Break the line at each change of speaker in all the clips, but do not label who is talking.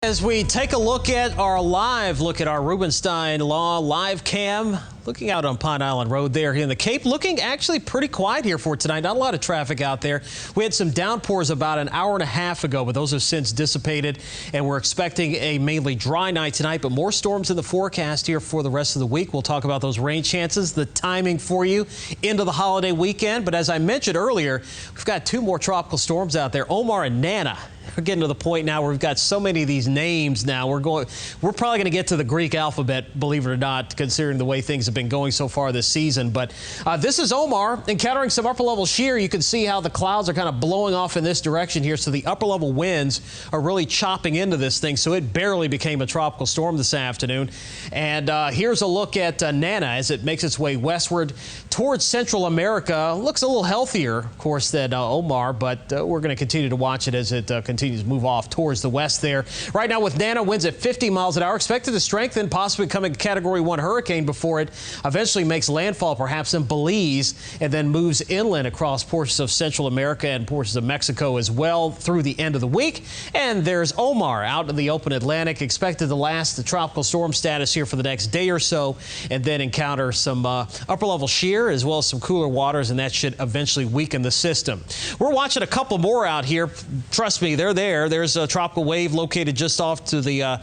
As we take a look at our Rubenstein Law live cam, looking out on Pine Island Road there in the Cape, looking actually pretty quiet here for tonight. Not a lot of traffic out there. We had some downpours about an hour and a half ago, but those have since dissipated, and we're expecting a mainly dry night tonight, but more storms in the forecast here for the rest of the week. We'll talk about those rain chances, the timing for you into the holiday weekend. But as I mentioned earlier, we've got two more tropical storms out there, Omar and Nana. We're getting to the point now where we've got so many of these names now. We're probably going to get to the Greek alphabet, believe it or not, considering the way things have been going so far this season. But this is Omar encountering some upper level shear. You can see how the clouds are kind of blowing off in this direction here. So the upper level winds are really chopping into this thing. So it barely became a tropical storm this afternoon. And here's a look at Nana as it makes its way westward towards Central America. Looks a little healthier, of course, than Omar, but we're going to continue to watch it as it continues to move off towards the west there. Right now with Nana, winds at 50 miles an hour, expected to strengthen, possibly becoming a Category 1 hurricane before it eventually makes landfall perhaps in Belize and then moves inland across portions of Central America and portions of Mexico as well through the end of the week. And there's Omar out in the open Atlantic, expected to last the tropical storm status here for the next day or so, and then encounter some upper level shear as well as some cooler waters, and that should eventually weaken the system. We're watching a couple more out here. Trust me, they're there. There's a tropical wave located just off to the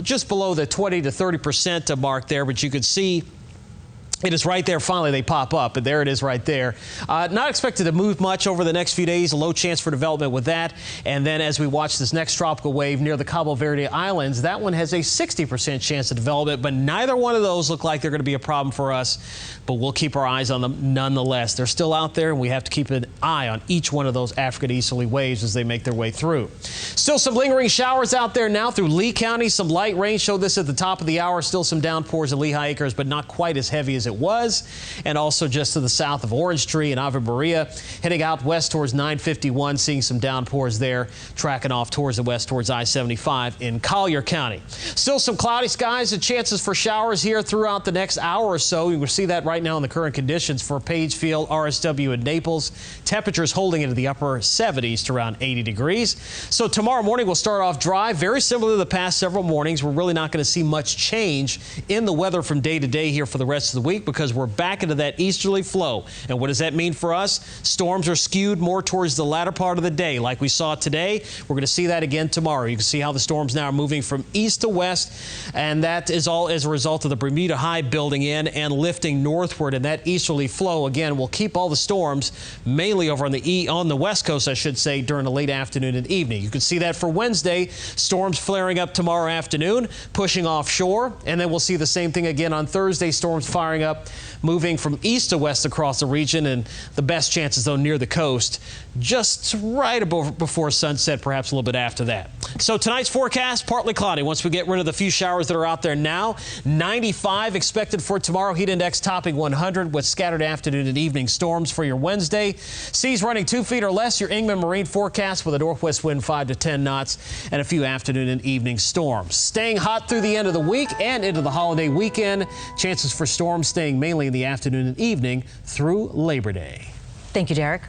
just below the 20 to 30% mark there, but you can see it is right there. Finally, they pop up, and there it is right there. Not expected to move much over the next few days. A low chance for development with that. And then as we watch this next tropical wave near the Cabo Verde Islands, that one has a 60% chance of development, but neither one of those look like they're going to be a problem for us. But we'll keep our eyes on them nonetheless. They're still out there, and we have to keep an eye on each one of those African easterly waves as they make their way through. Still some lingering showers out there now through Lee County. Some light rain. Showed this at the top of the hour. Still some downpours in Lehigh Acres, but not quite as heavy as it was. And also just to the south of Orange Tree and Ave Maria, heading out west towards 951, seeing some downpours there, tracking off towards the west towards I-75 in Collier County. Still some cloudy skies and chances for showers here throughout the next hour or so. You will see that right now in the current conditions for Pagefield, RSW, and Naples. Temperatures holding into the upper 70s to around 80 degrees. So tomorrow morning we'll start off dry, very similar to the past several mornings. We're really not going to see much change in the weather from day to day here for the rest of the week because we're back into that easterly flow. And what does that mean for us? Storms are skewed more towards the latter part of the day like we saw today. We're going to see that again tomorrow. You can see how the storms now are moving from east to west, and that is all as a result of the Bermuda High building in and lifting northward, and that easterly flow again will keep all the storms mainly over on the west coast, I should say, during the late afternoon and evening. You can see that for Wednesday, storms flaring up tomorrow afternoon, pushing offshore, and then we'll see the same thing again on Thursday, storms firing up, moving from east to west across the region, and the best chances, though, near the coast, just right before sunset, perhaps a little bit after that. So tonight's forecast, partly cloudy once we get rid of the few showers that are out there now. 95 expected for tomorrow, heat index topping 100 with scattered afternoon and evening storms for your Wednesday. Seas running 2 feet or less, your Ingman Marine forecast with a northwest wind 5 to 10 knots and a few afternoon and evening storms. Staying hot through the end of the week and into the holiday weekend. Chances for storms staying mainly in the afternoon and evening through Labor Day.
Thank you, Derek.